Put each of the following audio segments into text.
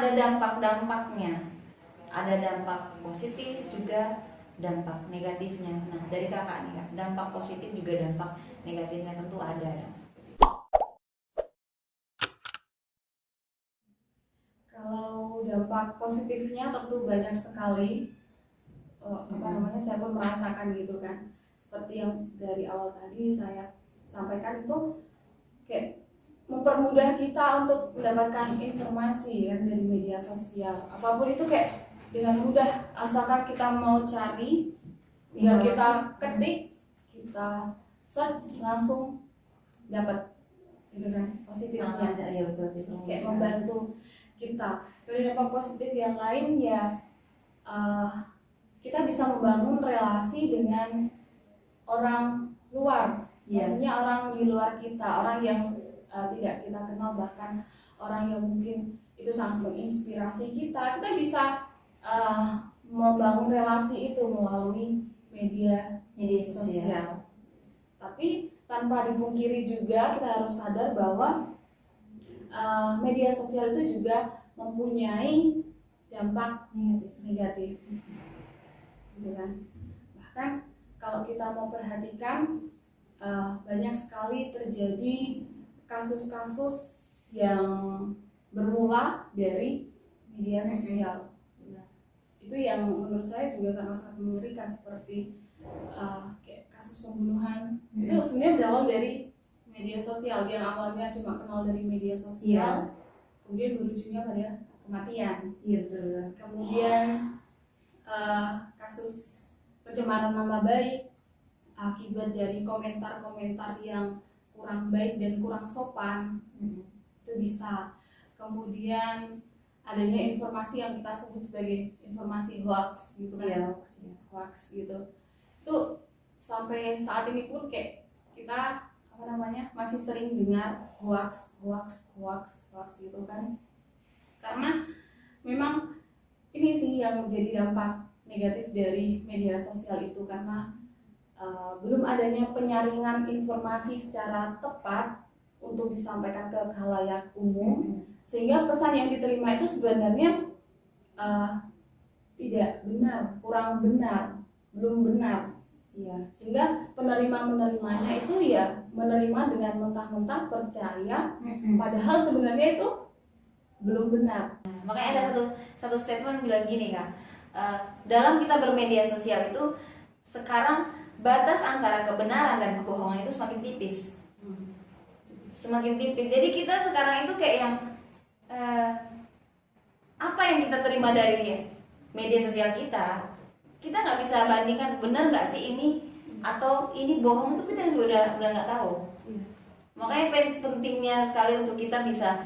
ada dampak-dampaknya, ada dampak positif juga dampak negatifnya. Nah dari kakak nih kak, dampak positif juga dampak negatifnya tentu ada. Kalau dampak positifnya tentu banyak sekali. Saya pun merasakan gitu kan, seperti yang dari awal tadi saya sampaikan, itu kayak mempermudah kita untuk mendapatkan informasi kan dari media sosial. Apapun itu kayak dengan mudah, asalkan kita mau cari, tinggal kita ketik, kita search, langsung dapat gitu kan positifnya. Ya betul. Kayak membantu kita. Dari dampak positif yang lain ya, kita bisa membangun relasi dengan orang luar, maksudnya orang di luar kita, orang yang tidak kita kenal, bahkan orang yang mungkin itu sangat menginspirasi kita bisa membangun relasi itu melalui media sosial. Tapi tanpa dipungkiri juga kita harus sadar bahwa media sosial itu juga mempunyai dampak negatif. Gitu kan. Bahkan kalau kita mau perhatikan, banyak sekali terjadi kasus-kasus yang bermula dari media sosial. Itu yang menurut saya juga sangat-sangat mengerikan, seperti kayak kasus pembunuhan. Itu sebenarnya berawal dari media sosial, yang awalnya cuma kenal dari media sosial, kemudian berujungnya pada kematian. Kemudian kasus pencemaran nama baik akibat dari komentar-komentar yang kurang baik dan kurang sopan, itu bisa. Kemudian adanya informasi yang kita sebut sebagai informasi hoax gitu kan, hoax gitu. Itu sampai saat ini pun kayak kita masih sering dengar hoax gitu kan, karena memang ini sih yang menjadi dampak negatif dari media sosial itu, karena belum adanya penyaringan informasi secara tepat untuk disampaikan ke khalayak umum, sehingga pesan yang diterima itu sebenarnya tidak benar, kurang benar, belum benar. Sehingga penerima-menerimanya itu ya menerima dengan mentah-mentah percaya, padahal sebenarnya itu belum benar. Makanya ada satu statement bilang gini kak, dalam kita bermedia sosial itu sekarang batas antara kebenaran dan kebohongan itu semakin tipis. Jadi kita sekarang itu kayak yang apa yang kita terima dari media sosial kita nggak bisa bandingkan benar nggak sih ini atau ini bohong, itu kita juga udah nggak tahu. Makanya pentingnya sekali untuk kita bisa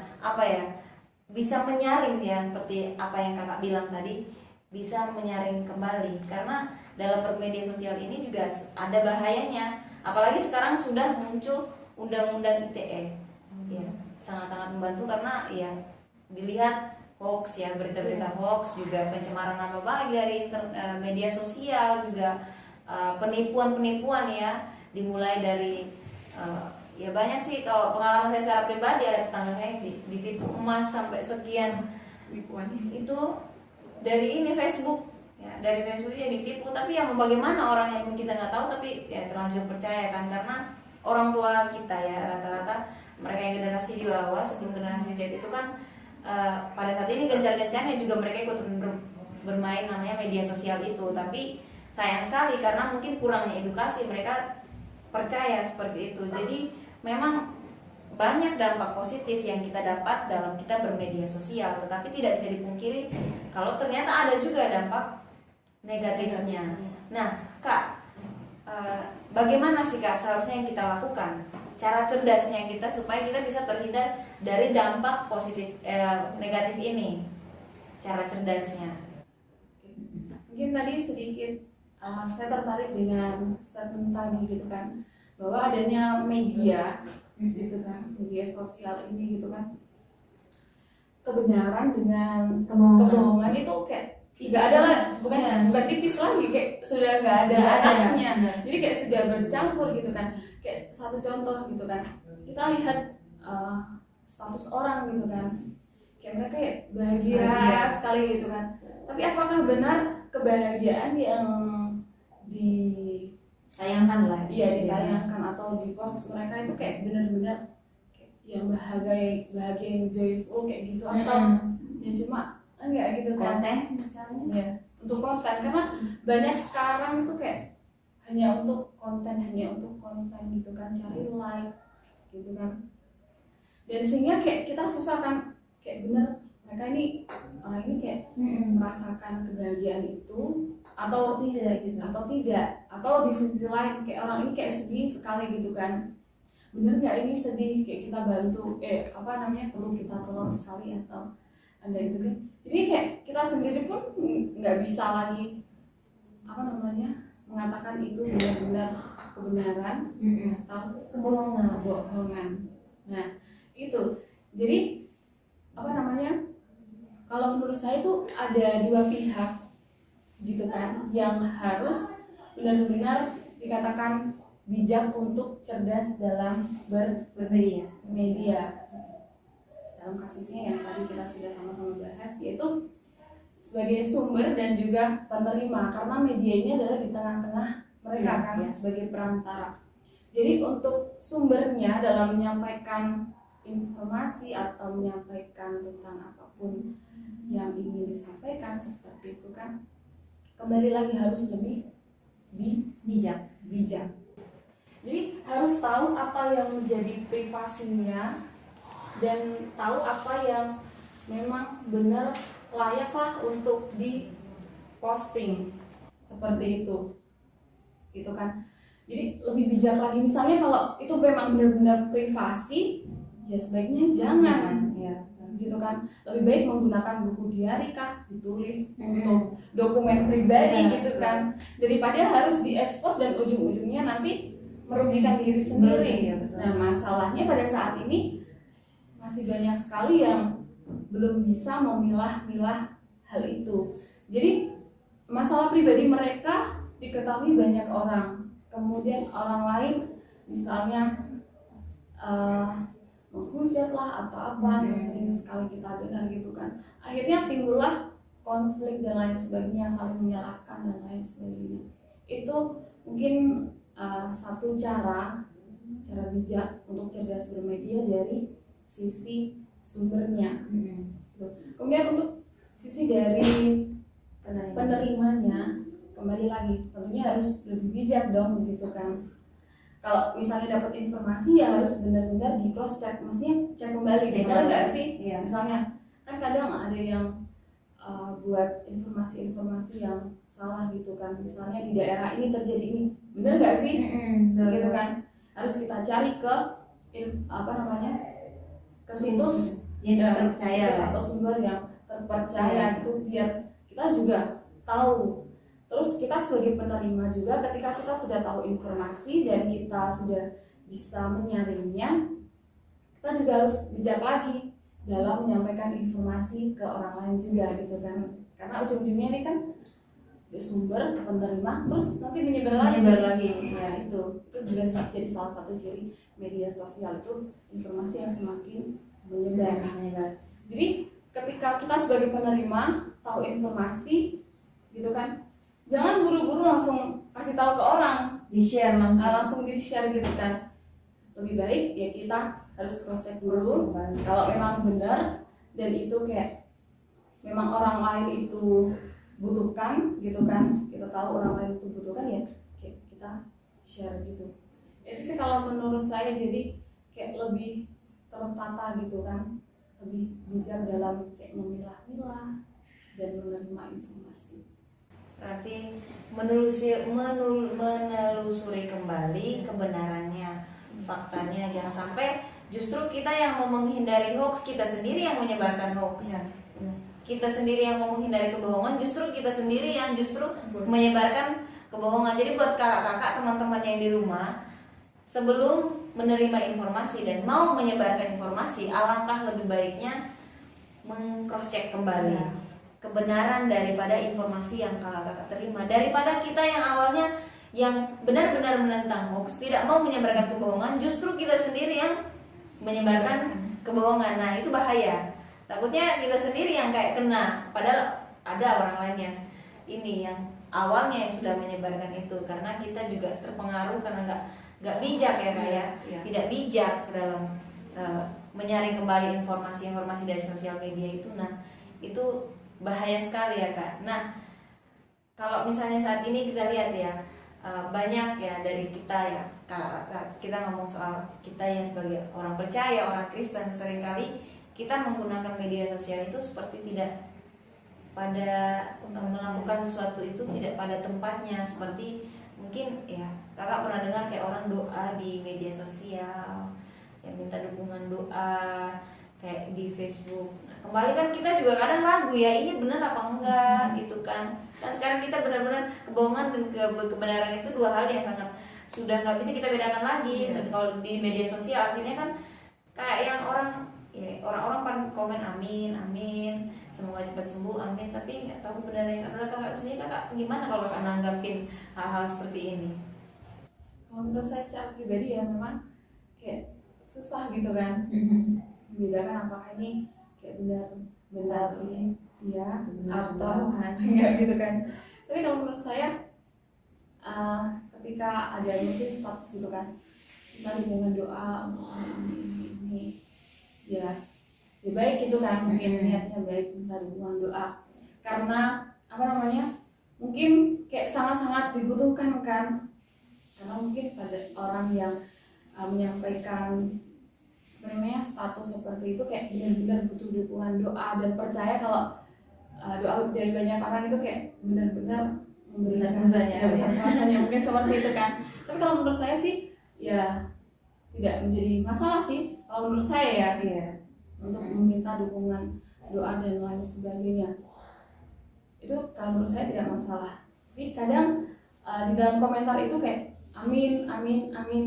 bisa menyaring ya, seperti apa yang kakak bilang tadi, bisa menyaring kembali, karena dalam bermedia sosial ini juga ada bahayanya, apalagi sekarang sudah muncul undang-undang ITE. Ya, sangat-sangat membantu karena ya dilihat hoax ya, berita-berita hoax, juga pencemaran nama baik dari media sosial, juga penipuan-penipuan ya, dimulai dari ya banyak sih. Kalau pengalaman saya secara pribadi, ada tetangga saya ditipu emas sampai sekian ribuan, itu dari ini Facebook ya, dari Facebook ya ditipu. Tapi yang bagaimana orangnya pun kita nggak tahu, tapi ya terlanjur percaya kan, karena orang tua kita ya rata-rata mereka yang generasi di bawah sebelum generasi Z itu kan pada saat ini gencar-gencarnya juga mereka ikut bermain namanya media sosial itu. Tapi sayang sekali karena mungkin kurangnya edukasi, mereka percaya seperti itu. Jadi memang banyak dampak positif yang kita dapat dalam kita bermedia sosial, tetapi tidak bisa dipungkiri kalau ternyata ada juga dampak negatifnya. Nah kak, bagaimana sih kak seharusnya yang kita lakukan, cara cerdasnya kita supaya kita bisa terhindar dari dampak positif negatif ini, cara cerdasnya? Mungkin tadi sedikit saya tertarik dengan statement tadi gitu kan, bahwa adanya media gitu kan, media sosial ini gitu kan, kebenaran dengan kebohongan itu kayak nggak ada lah, bukan tipis lagi, kayak sudah nggak ada atasnya. Jadi kayak sudah bercampur gitu kan. Kayak satu contoh gitu kan, kita lihat status orang gitu kan, kayak mereka kayak bahagia sekali gitu kan. Tapi apakah benar kebahagiaan yang Sayangkan lah. iya ditayangkan atau di post mereka itu kayak benar-benar kayak yang bahagia yang joyful kayak gitu, atau ya cuma enggak gitu kan, Konten misalnya. ya untuk konten, karena banyak sekarang itu kayak hanya untuk konten gitu kan, cari like gitu kan, dan sehingga kayak kita susah kan, kayak bener mereka ini orang ini kayak merasakan kebahagiaan itu atau tidak gitu. Atau di sisi lain kayak orang ini kayak sedih sekali gitu kan, bener nggak ini sedih, kayak kita bantu perlu kita tolong sekali atau ada itu kan. Jadi kayak kita sendiri pun nggak bisa lagi mengatakan itu benar-benar kebenaran atau kebohongan. Nah itu jadi kalau menurut saya itu ada dua pihak gitu kan, yang harus benar-benar dikatakan bijak untuk cerdas dalam bermedia. Dalam kasusnya yang tadi kita sudah sama-sama bahas, yaitu sebagai sumber dan juga penerima, karena media ini adalah di tengah-tengah mereka kan sebagai perantara. Jadi untuk sumbernya dalam menyampaikan informasi atau menyampaikan tentang apapun yang ingin disampaikan seperti itu kan, kembali lagi harus lebih bijak. Jadi harus tahu apa yang menjadi privasinya dan tahu apa yang memang benar layaklah untuk diposting seperti itu, gitu kan. Jadi lebih bijak lagi, misalnya kalau itu memang benar-benar privasi, ya sebaiknya jangan, gitu kan. Lebih baik menggunakan buku diari kah, ditulis untuk dokumen pribadi gitu kan, daripada harus diekspos dan ujung-ujungnya nanti merugikan diri sendiri. Nah masalahnya pada saat ini masih banyak sekali yang belum bisa memilah-milah hal itu. Jadi masalah pribadi mereka diketahui banyak orang, kemudian orang lain misalnya menghujat lah atau apa yang sering sekali kita dengar gitu kan. Akhirnya timbullah konflik dan lain sebagainya, saling menyalahkan dan lain sebagainya. Itu mungkin satu cara bijak untuk cerdas bermedia dari sisi sumbernya. Kemudian untuk sisi dari penerimanya, kembali lagi tentunya harus lebih bijak dong gitu kan. Kalau misalnya dapat informasi ya harus benar-benar di cross check, maksudnya cek kembali benar nggak sih. Misalnya kan kadang ada yang buat informasi-informasi yang salah gitu kan, misalnya di daerah ini terjadi ini, benar nggak sih gitu kan. Harus kita cari ke ke situs yang terpercaya atau sumber yang terpercaya gitu, biar kita juga tahu. Terus kita sebagai penerima juga, ketika kita sudah tahu informasi dan kita sudah bisa menyaringnya, kita juga harus bijak lagi dalam menyampaikan informasi ke orang lain juga gitu kan. Karena ujung-ujungnya ini kan sumber penerima terus nanti menyebar lagi. Ya itu juga jadi salah satu ciri media sosial, itu informasi yang semakin menyebar. Jadi ketika kita sebagai penerima tahu informasi gitu kan, jangan buru-buru langsung kasih tahu ke orang, di-share langsung di-share gitu kan. Lebih baik ya kita harus cross check dulu kalau memang benar dan itu kayak memang orang lain itu butuhkan gitu kan, kita tahu orang lain itu butuhkan, ya kita share gitu. Itu sih kalau menurut saya, jadi kayak lebih tertata gitu kan, lebih bijak dalam kayak memilah-milah dan menerima informasi. Berarti menelusuri kembali kebenarannya, faktanya, jangan sampai justru kita yang mau menghindari hoax, kita sendiri yang menyebarkan hoax. Kita sendiri yang mau menghindari kebohongan, justru kita sendiri yang justru menyebarkan kebohongan. Jadi buat kakak-kakak, teman-teman yang di rumah, sebelum menerima informasi dan mau menyebarkan informasi, alangkah lebih baiknya meng-cross check kembali kebenaran daripada informasi yang kakak-kakak terima, daripada kita yang awalnya yang benar-benar menentang hoax, tidak mau menyebarkan kebohongan, justru kita sendiri yang menyebarkan kebohongan. Nah itu bahaya. Takutnya kita sendiri yang kayak kena, padahal ada orang lain yang ini yang awalnya yang sudah menyebarkan itu, karena kita juga terpengaruh karena nggak bijak ya Kak ya, tidak bijak dalam menyaring kembali informasi-informasi dari sosial media itu. Nah itu bahaya sekali ya Kak. Nah kalau misalnya saat ini kita lihat ya, banyak ya dari kita ya Kak, kita ngomong soal kita yang sebagai orang percaya, orang Kristen, seringkali kita menggunakan media sosial itu seperti tidak pada melakukan sesuatu itu tidak pada tempatnya. Seperti mungkin ya Kakak pernah dengar kayak orang doa di media sosial yang minta dukungan doa kayak di Facebook. Nah, kembali kan kita juga kadang ragu ya, ini benar apa enggak gitu kan. Dan sekarang kita benar-benar kebohongan dan kebenaran itu dua hal yang sangat sudah nggak bisa kita bedakan lagi. Dan kalau di media sosial akhirnya kan kayak yang orang-orang pada komen amin amin, semoga cepat sembuh amin, tapi nggak tahu kebenarannya. Adalah Kakak sendiri, Kakak gimana kalau Kakak nanggapin hal-hal seperti ini? Kalau menurut saya secara pribadi ya memang kayak susah gitu kan membedakan apakah ini kayak benar ya atau kan enggak gitu kan. Tapi kalau menurut saya ketika ada mungkin status gitu kan, kita dengan doa untuk ini ya baik gitu kan, mungkin niatnya baik minta dukungan doa karena apa namanya mungkin kayak sangat-sangat dibutuhkan kan, karena mungkin pada orang yang menyampaikan apa namanya status seperti itu kayak benar-benar butuh dukungan doa dan percaya kalau doa dari banyak orang itu kayak benar-benar memberikan besar-besarnya mungkin seperti itu kan. Tapi kalau menurut saya sih ya tidak menjadi masalah sih kalau menurut saya ya, untuk meminta dukungan doa dan lain sebagainya itu kalau menurut saya tidak masalah. Tapi kadang di dalam komentar itu kayak amin amin amin.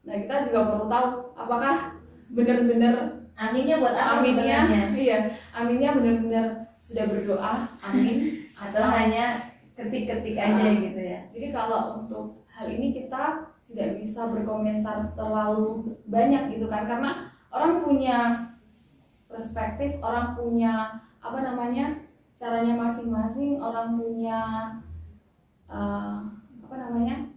Nah kita juga perlu tahu apakah benar-benar aminnya buat apa aminnya sebenarnya? iya aminnya benar-benar sudah berdoa amin Atau hanya ketik-ketik aja gitu ya. Jadi kalau untuk hal ini kita tidak bisa berkomentar terlalu banyak gitu kan, karena orang punya perspektif, orang punya apa namanya caranya masing-masing, orang punya apa namanya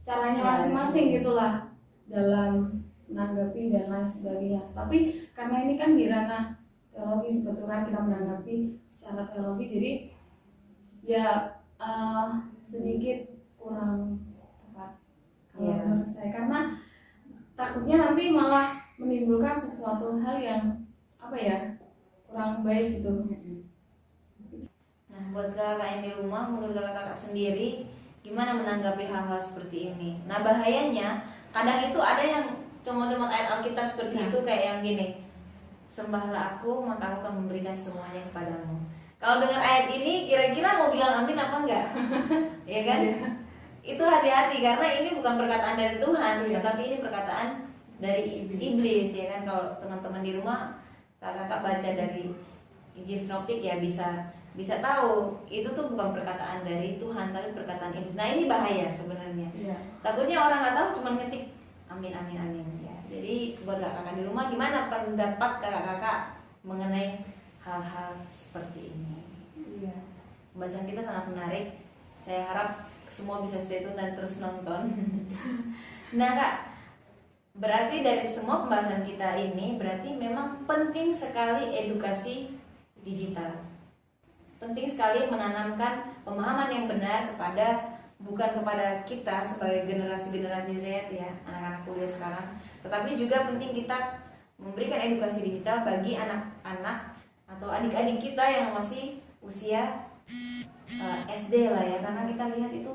caranya masing-masing gitulah dalam menanggapi dan lain sebagainya. Tapi karena ini kan di ranah teologi sebetulnya kita menanggapi secara teologi, jadi ya sedikit kurang tepat kalau menurut saya, karena takutnya nanti malah menimbulkan sesuatu hal yang apa ya kurang baik gitu. Nah buat kakak yang di rumah, menurut kakak sendiri gimana menanggapi hal-hal seperti ini? Nah bahayanya kadang itu ada yang comot-comot ayat Alkitab seperti itu, kayak yang gini, sembahlah aku maka aku akan memberikan semuanya kepadamu. Kalau dengan ayat ini kira-kira mau bilang amin apa enggak? Ya kan? Itu hati-hati karena ini bukan perkataan dari Tuhan, tetapi ini perkataan dari iblis ya kan. Kalau teman-teman di rumah kakak baca dari Injil Sinoptik ya bisa tahu itu tuh bukan perkataan dari Tuhan tapi perkataan iblis. Nah ini bahaya sebenarnya. Takutnya orang nggak tahu cuma ngetik amin amin amin ya. Jadi buat kakak di rumah, gimana pendapat kakak-kakak mengenai hal-hal seperti ini? Pembahasan kita sangat menarik. Saya harap semua bisa stay tune dan terus nonton. Nah kak, berarti dari semua pembahasan kita ini berarti memang penting sekali edukasi digital. Penting sekali menanamkan pemahaman yang benar bukan kepada kita sebagai generasi Z ya, anak-anak kuliah sekarang, tetapi juga penting kita memberikan edukasi digital bagi anak-anak atau adik-adik kita yang masih usia SD lah ya, karena kita lihat itu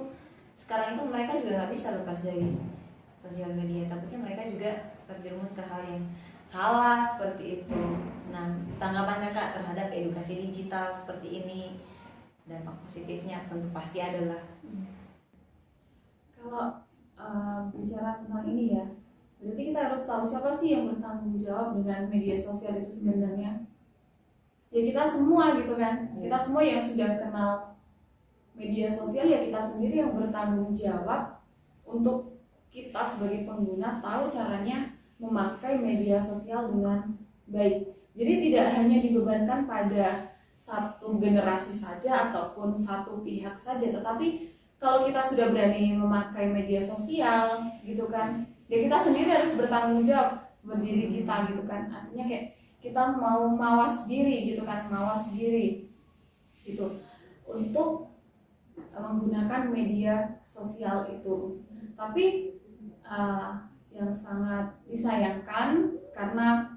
sekarang itu mereka juga nggak bisa lepas dari sosial media, takutnya mereka juga terjerumus ke hal yang salah seperti itu. Nah, tanggapan kakak terhadap edukasi digital seperti ini, dampak positifnya tentu pasti adalah. Kalau bicara tentang ini ya, berarti kita harus tahu siapa sih yang bertanggung jawab dengan media sosial itu sebenarnya. Ya kita semua gitu kan, kita semua yang sudah kenal media sosial ya kita sendiri yang bertanggung jawab untuk kita sebagai pengguna tahu caranya memakai media sosial dengan baik. Jadi tidak hanya dibebankan pada satu generasi saja ataupun satu pihak saja, tetapi kalau kita sudah berani memakai media sosial gitu kan, ya kita sendiri harus bertanggung jawab buat diri kita gitu kan. Artinya kayak kita mau mawas diri gitu kan, mawas diri gitu untuk menggunakan media sosial itu. Tapi yang sangat disayangkan karena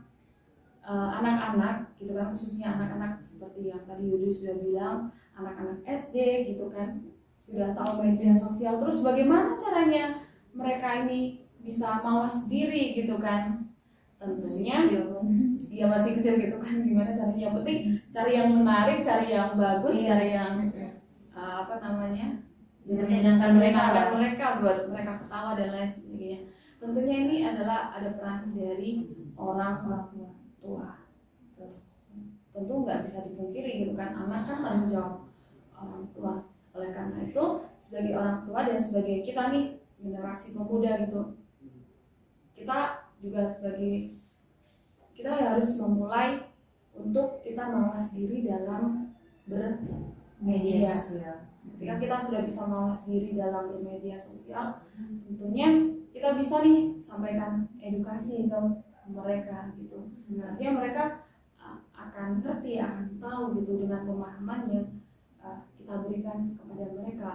anak-anak gitu kan, khususnya anak-anak seperti yang tadi Yudu sudah bilang, anak-anak SD gitu kan sudah tahu media sosial, terus bagaimana caranya mereka ini bisa mawas diri gitu kan. Tentunya dia masih kecil gitu kan, gimana caranya, yang penting cari yang menarik, cari yang bagus, cari yang bisa menyenangkan mereka buat mereka ketawa dan lain sebagainya. Tentunya ini adalah ada peran dari orang tua. Tentu nggak bisa dipungkiri gitu kan, anak kan tanggung jawab orang tua. Oleh karena itu sebagai orang tua dan sebagai kita nih generasi pemuda gitu, kita juga kita harus memulai untuk kita mawas diri dalam bermedia sosial. Ketika kita sudah bisa mawas diri dalam bermedia sosial, tentunya kita bisa nih sampaikan edukasi ke mereka gitu. Artinya mereka akan ngerti, akan tahu gitu dengan pemahaman yang kita berikan kepada mereka.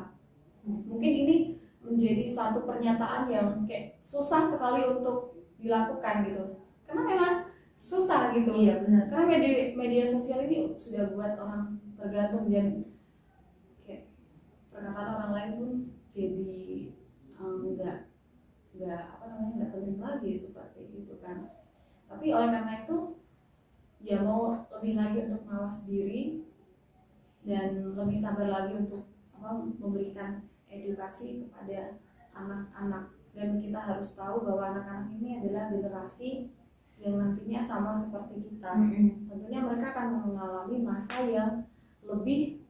Mungkin ini menjadi satu pernyataan yang kayak susah sekali untuk dilakukan gitu, karena memang susah gitu. Iya benar. Karena media sosial ini sudah buat orang tergantung dan kayak perkataan orang lain pun jadi nggak penting lagi seperti itu kan. Tapi oleh karena itu ya mau lebih lagi untuk mawas diri dan lebih sabar lagi untuk memberikan edukasi kepada anak-anak. Dan kita harus tahu bahwa anak-anak ini adalah generasi yang nantinya sama seperti kita. Tentunya mereka akan mengalami masa yang lebih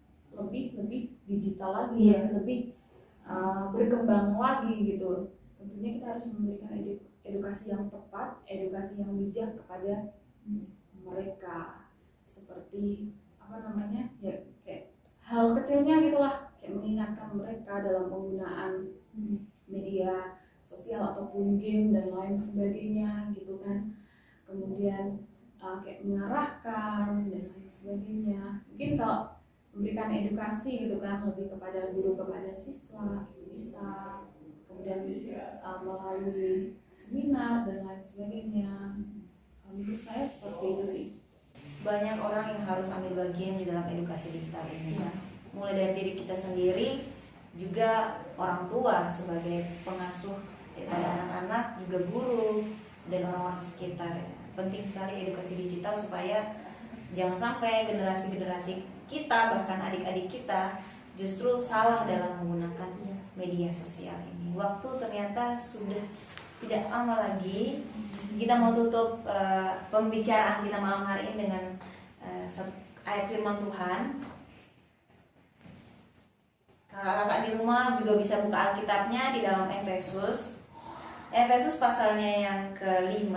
digital lagi, lebih berkembang lagi gitu. Tentunya kita harus memberikan edukasi yang tepat, edukasi yang bijak kepada mereka, seperti ya kayak hal kecilnya gitulah, kayak mengingatkan mereka dalam penggunaan media sosial ataupun game dan lain sebagainya gitu kan. Kemudian kayak mengarahkan dan lain sebagainya. Mungkin kalau memberikan edukasi gitu kan lebih kepada guru kepada siswa bisa, kemudian melalui seminar dan lain sebagainya. Menurut saya seperti itu sih. Banyak orang yang harus ambil bagian di dalam edukasi digital ini, mulai dari diri kita sendiri, juga orang tua sebagai pengasuh daripada anak-anak, juga guru dan orang-orang sekitar. Penting sekali edukasi digital supaya jangan sampai generasi-generasi kita, bahkan adik-adik kita justru salah dalam menggunakan media sosial ini. Waktu ternyata sudah tidak lama lagi. Kita mau tutup pembicaraan kita malam hari ini dengan ayat firman Tuhan. Kakak-kakak di rumah juga bisa buka Alkitabnya di dalam Efesus pasalnya yang ke-5,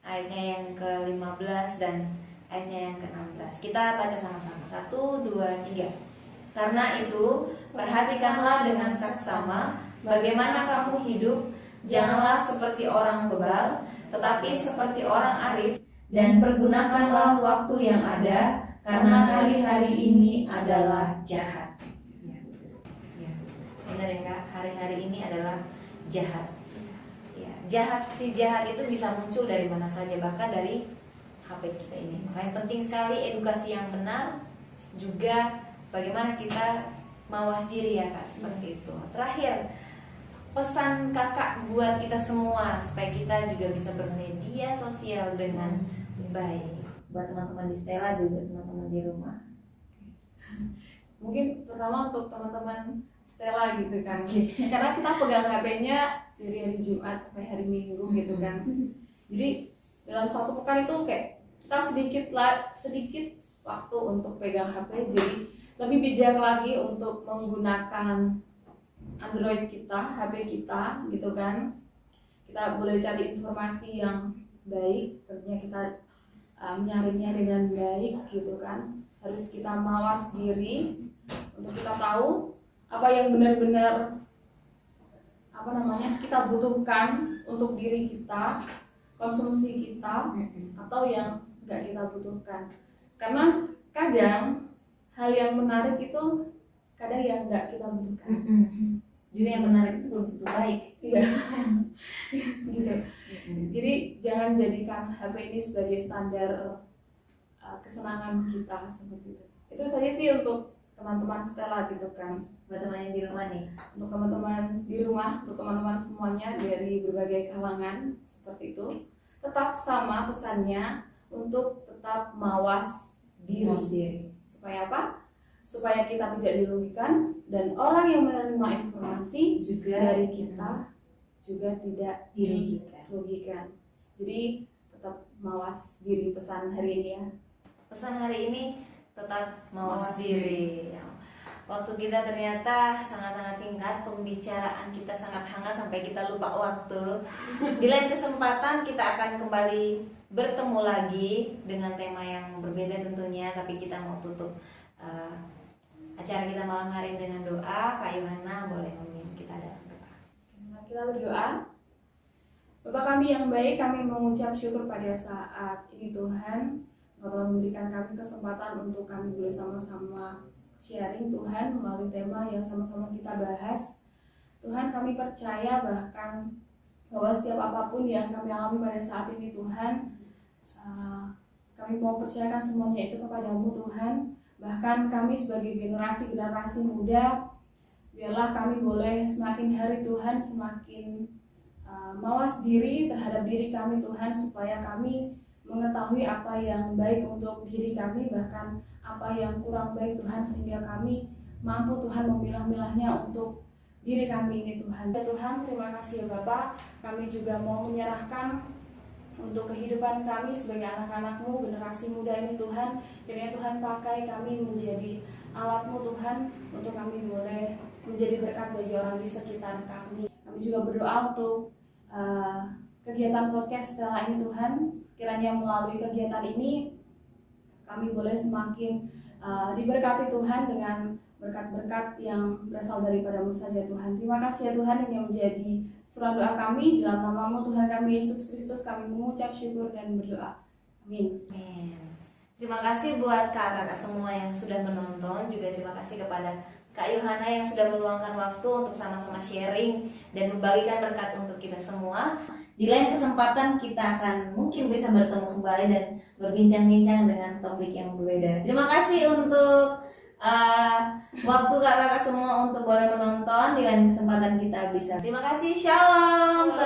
ayatnya yang ke-15 dan ayatnya yang ke-16. Kita baca sama-sama. 1, 2, 3. Karena itu, perhatikanlah dengan saksama bagaimana kamu hidup. Janganlah seperti orang bebal, tetapi seperti orang arif, dan pergunakanlah waktu yang ada, karena hari-hari ini adalah jahat. Ya. Benar ya Kak, hari-hari ini adalah jahat. Ya, si jahat itu bisa muncul dari mana saja, bahkan dari HP kita ini. Makanya penting sekali edukasi yang benar, juga bagaimana kita mawas diri ya Kak, seperti itu. Terakhir, pesan kakak buat kita semua supaya kita juga bisa bermedia sosial dengan baik. Buat teman-teman di Stella juga teman-teman di rumah. Mungkin pertama untuk teman-teman Stella gitu kan, karena kita pegang HP-nya dari hari Jumat sampai hari Minggu gitu kan. Jadi dalam satu pekan itu kayak kita sedikit waktu untuk pegang HP, jadi lebih bijak lagi untuk menggunakan Android kita, HP kita gitu kan. Kita boleh cari informasi yang baik, tentunya kita menyaringnya dengan baik gitu kan. Harus kita mawas diri untuk kita tahu apa yang benar-benar kita butuhkan untuk diri kita, konsumsi kita, atau yang nggak kita butuhkan. Karena kadang hal yang menarik itu kadang yang nggak kita butuhkan. Juga yang menarik itu belum tentu baik. Iya. Gitu. Jadi jangan jadikan HP ini sebagai standar kesenangan kita seperti itu. Itu saja sih untuk teman-teman Stella gitu kan. Buat teman yang di rumah nih, Untuk teman-teman di rumah, untuk teman-teman semuanya dari berbagai kalangan seperti itu, tetap sama pesannya untuk tetap mawas diri. Supaya apa? Supaya kita tidak dirugikan dan orang yang menerima informasi juga dari kita juga tidak dirugikan. Jadi tetap mawas diri pesan hari ini ya. Pesan hari ini tetap mawas diri. Waktu kita ternyata sangat-sangat singkat, pembicaraan kita sangat hangat sampai kita lupa waktu. Di lain kesempatan kita akan kembali bertemu lagi dengan tema yang berbeda tentunya, tapi kita mau tutup acara kita malam hari ini dengan doa. Kak Yohana boleh memimpin kita dalam doa. Kita berdoa. Bapa kami yang baik, kami mengucap syukur pada saat ini Tuhan, Engkau telah memberikan kami kesempatan untuk kami boleh sama-sama sharing Tuhan melalui tema yang sama-sama kita bahas. Tuhan, kami percaya bahkan bahwa setiap apapun yang kami alami pada saat ini Tuhan, kami mau percayakan semuanya itu kepadamu Tuhan. Bahkan kami sebagai generasi muda, biarlah kami boleh semakin hari Tuhan semakin mawas diri terhadap diri kami Tuhan, supaya kami mengetahui apa yang baik untuk diri kami, bahkan apa yang kurang baik Tuhan, sehingga kami mampu Tuhan memilah-milahnya untuk diri kami ini Tuhan. Ya Tuhan, terima kasih ya Bapak. Kami juga mau menyerahkan untuk kehidupan kami sebagai anak-anak-Mu, generasi muda ini Tuhan. Kiranya Tuhan pakai kami menjadi alat-Mu Tuhan, untuk kami boleh menjadi berkat bagi orang di sekitar kami. Kami juga berdoa untuk kegiatan podcast setelah ini Tuhan. Kiranya melalui kegiatan ini kami boleh semakin diberkati Tuhan dengan berkat-berkat yang berasal daripada-Mu saja Tuhan. Terima kasih ya Tuhan, yang menjadi surah doa kami. Dalam nama-Mu Tuhan kami Yesus Kristus kami mengucap syukur dan berdoa. Amin. Terima kasih buat kakak-kakak semua yang sudah menonton. Juga terima kasih kepada Kak Yohana yang sudah meluangkan waktu untuk sama-sama sharing dan membagikan berkat untuk kita semua. Di lain kesempatan kita akan mungkin bisa bertemu kembali dan berbincang-bincang dengan topik yang berbeda. Terima kasih untuk waktu kakak-kakak semua untuk boleh menonton. Di lain kesempatan kita bisa. Terima kasih, shalom.